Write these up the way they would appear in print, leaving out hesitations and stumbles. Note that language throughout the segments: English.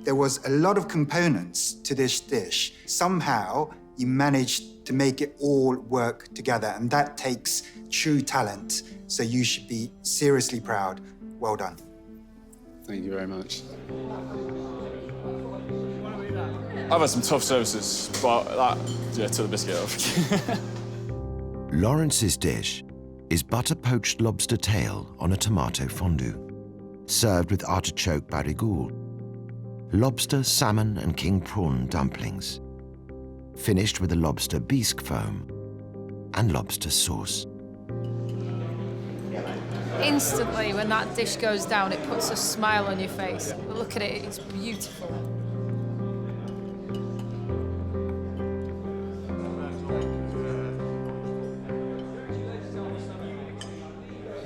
There was a lot of components to this dish. Somehow, you managed to make it all work together, and that takes true talent. So you should be seriously proud. Well done. Thank you very much. I've had some tough services, but that, yeah, took the biscuit off. Lawrence's dish is butter-poached lobster tail on a tomato fondue, served with artichoke barigoule, lobster, salmon and king prawn dumplings, finished with a lobster bisque foam and lobster sauce. Instantly, when that dish goes down, it puts a smile on your face. Look at it, it's beautiful.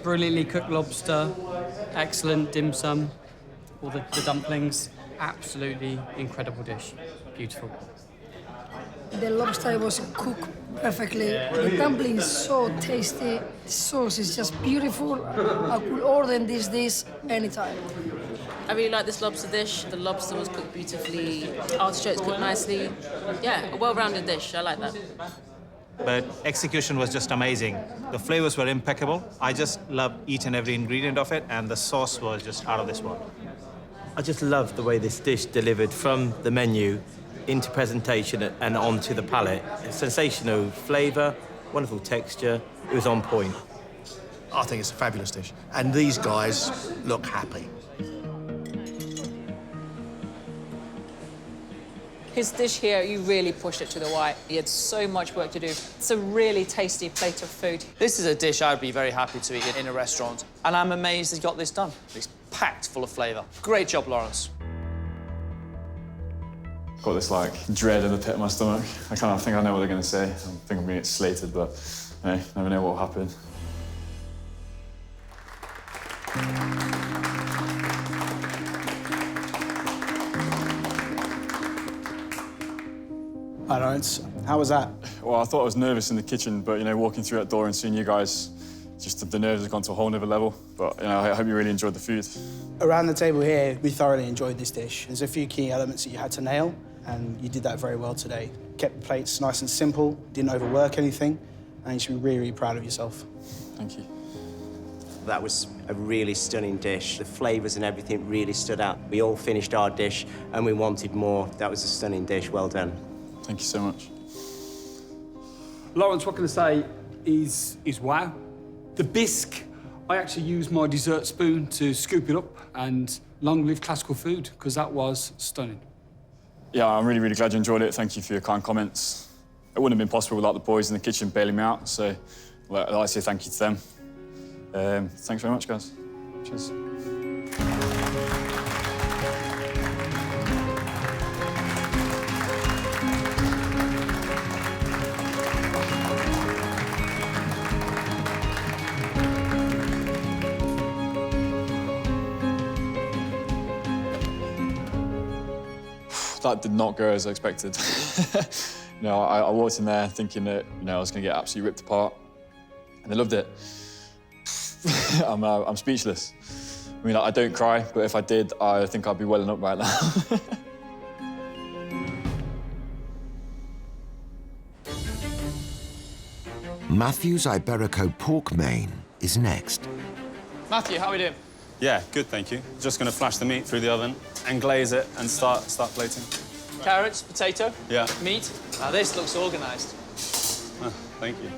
Brilliantly cooked lobster, excellent dim sum, all the dumplings. Absolutely incredible dish. Beautiful. The lobster was cooked perfectly. The dumpling is so tasty. The sauce is just beautiful. I could order this dish anytime. I really like this lobster dish. The lobster was cooked beautifully. Artichokes cooked nicely. Yeah, a well-rounded dish. I like that. But execution was just amazing. The flavors were impeccable. I just loved each and every ingredient of it, and the sauce was just out of this world. I just love the way this dish delivered from the menu into presentation and onto the palate. Sensational flavour, wonderful texture. It was on point. I think it's a fabulous dish. And these guys look happy. His dish here, you really pushed it to the white. He had so much work to do. It's a really tasty plate of food. This is a dish I'd be very happy to eat in a restaurant, and I'm amazed he got this done. It's packed full of flavour. Great job, Lawrence. Got this, like, dread in the pit of my stomach. I kind of think I know what they're going to say. I think I'm going to get slated, but hey, never know what will happen. Hi, Lawrence. How was that? Well, I thought I was nervous in the kitchen, but, you know, walking through that door and seeing you guys, just the nerves have gone to a whole nother level. But, you know, I hope you really enjoyed the food. Around the table here, we thoroughly enjoyed this dish. There's a few key elements that you had to nail, and you did that very well today. Kept the plates nice and simple, didn't overwork anything, and you should be really, really proud of yourself. Thank you. That was a really stunning dish. The flavours and everything really stood out. We all finished our dish and we wanted more. That was a stunning dish. Well done. Thank you so much. Lawrence, what can I say is wow. The bisque, I actually used my dessert spoon to scoop it up, and long live classical food, because that was stunning. Yeah, I'm really, really glad you enjoyed it. Thank you for your kind comments. It wouldn't have been possible without the boys in the kitchen bailing me out, so I'd like to say thank you to them. Thanks very much, guys. Cheers. That did not go as I expected. You know, I walked in there thinking that, you know, I was going to get absolutely ripped apart, and they loved it. I'm speechless. I mean, I don't cry, but if I did, I think I'd be welling up right now. Matthew's Iberico pork main is next. Matthew, how are we doing? Yeah, good, thank you. Just going to flash the meat through the oven and glaze it and start plating. Carrots, potato, Yeah. meat. Now, this looks organised. Oh, thank you.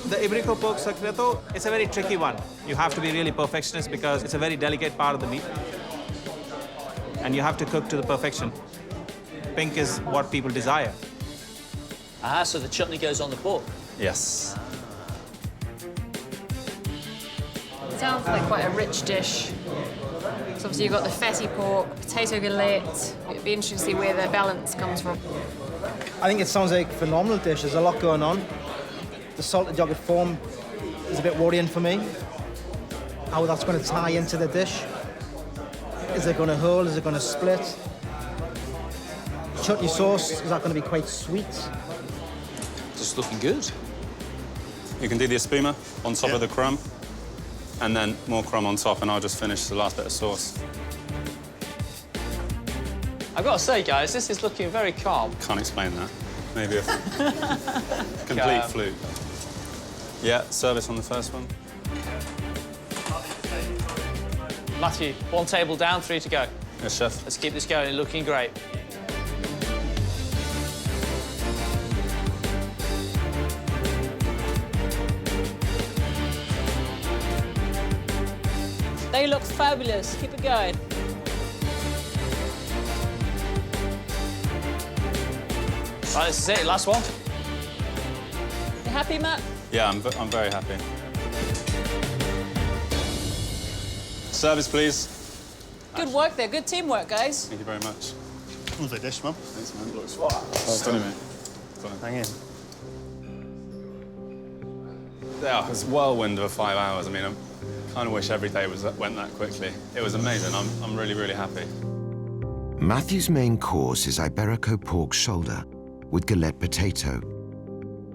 The Iberico pork secreto, it's a very tricky one. You have to be really perfectionist because it's a very delicate part of the meat. And you have to cook to the perfection. Pink is what people desire. Ah, so the chutney goes on the pork. Yes. It sounds like quite a rich dish. So obviously you've got the fatty pork, potato galette. It'd be interesting to see where the balance comes from. I think it sounds like a phenomenal dish. There's a lot going on. The salted yogurt foam is a bit worrying for me. How that's going to tie into the dish. Is it going to hold? Is it going to split? Chutney sauce, is that going to be quite sweet? Just looking good. You can do the espuma on top of the crumb. and then more crumb on top, and I'll just finish the last bit of sauce. I've got to say, guys, this is looking very calm. Can't explain that. Maybe a complete fluke. Yeah, service on the first one. Matthew, 1 table down, 3 to go. Yes, chef. Let's keep this going. It's looking great. They look fabulous. Keep it going. Right, this is it. Last one. You happy, Matt? Yeah, I'm very happy. Service, please. Good work there. Good teamwork, guys. Thank you very much. Lovely dish, man. Thanks, man. Looks stunning, mate. Hang in. Yeah, it was a whirlwind of 5 hours. I mean, I kind of wish every day went that quickly. It was amazing. I'm really, really happy. Matthew's main course is Iberico pork shoulder with galette potato,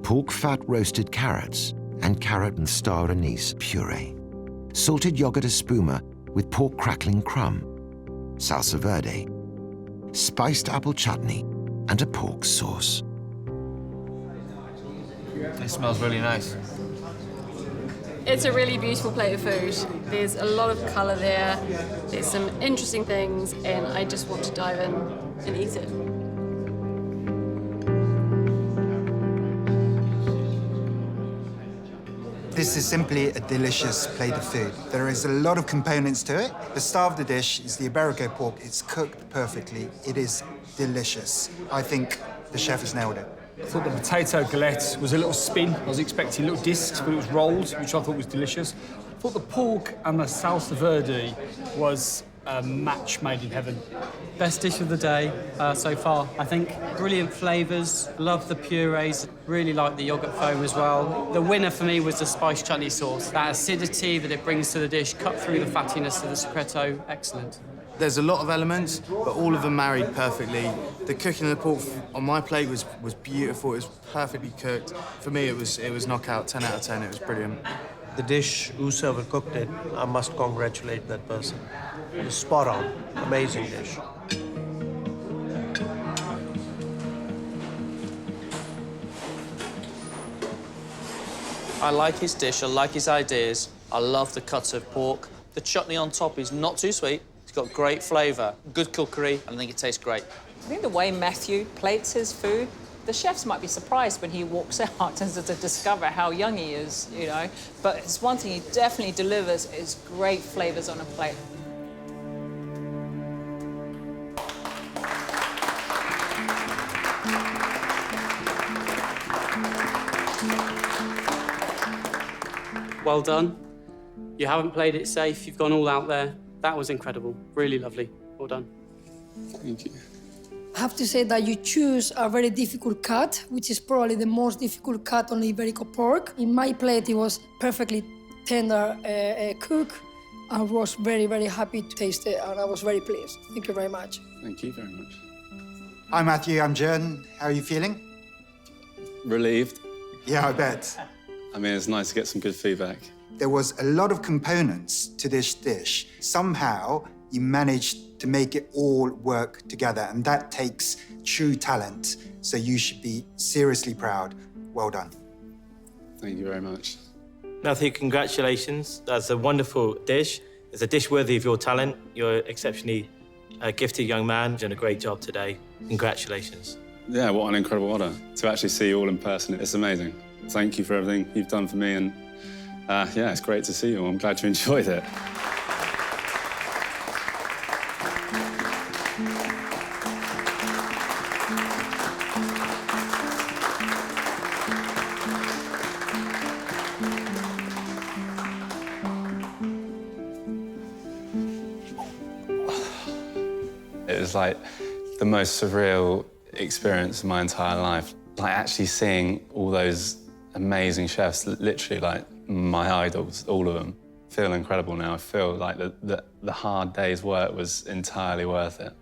pork fat roasted carrots, and carrot and star anise puree, salted yogurt espuma with pork crackling crumb, salsa verde, spiced apple chutney, and a pork sauce. It smells really nice. It's a really beautiful plate of food. There's a lot of colour there. There's some interesting things, and I just want to dive in and eat it. This is simply a delicious plate of food. There is a lot of components to it. The star of the dish is the Iberico pork. It's cooked perfectly. It is delicious. I think the chef has nailed it. I thought the potato galette was a little spin. I was expecting little discs, but it was rolled, which I thought was delicious. I thought the pork and the salsa verde was a match made in heaven. Best dish of the day so far, I think. Brilliant flavours, love the purees, really like the yoghurt foam as well. The winner for me was the spiced chutney sauce. That acidity that it brings to the dish, cut through the fattiness of the secreto, excellent. There's a lot of elements, but all of them married perfectly. The cooking of the pork on my plate was beautiful. It was perfectly cooked. For me, it was knockout, 10 out of 10. It was brilliant. The dish, whosoever cooked it, I must congratulate that person. It was spot on. Amazing dish. I like his dish. I like his ideas. I love the cuts of pork. The chutney on top is not too sweet. It's got great flavour, good cookery, and I think it tastes great. I think the way Matthew plates his food, the chefs might be surprised when he walks out and to discover how young he is, you know. But it's one thing he definitely delivers is great flavours on a plate. Well done. You haven't played it safe. You've gone all out there. That was incredible. Really lovely. Well done. Thank you. I have to say that you choose a very difficult cut, which is probably the most difficult cut on the Iberico pork. In my plate, it was perfectly tender cook. I was very, very happy to taste it, and I was very pleased. Thank you very much. Thank you very much. Hi, Matthew. I'm Jen. How are you feeling? Relieved. Yeah, I bet. I mean, it's nice to get some good feedback. There was a lot of components to this dish. Somehow, you managed to make it all work together, and that takes true talent. So you should be seriously proud. Well done. Thank you very much. Matthew, congratulations. That's a wonderful dish. It's a dish worthy of your talent. You're exceptionally gifted young man. You've done a great job today. Congratulations. Yeah, what an incredible honour. To actually see you all in person, it's amazing. Thank you for everything you've done for me, and yeah, it's great to see you. I'm glad you enjoyed it. It was like the most surreal experience of my entire life. Like actually seeing all those amazing chefs, literally like my idols, all of them, feel incredible now. I feel like the hard day's work was entirely worth it.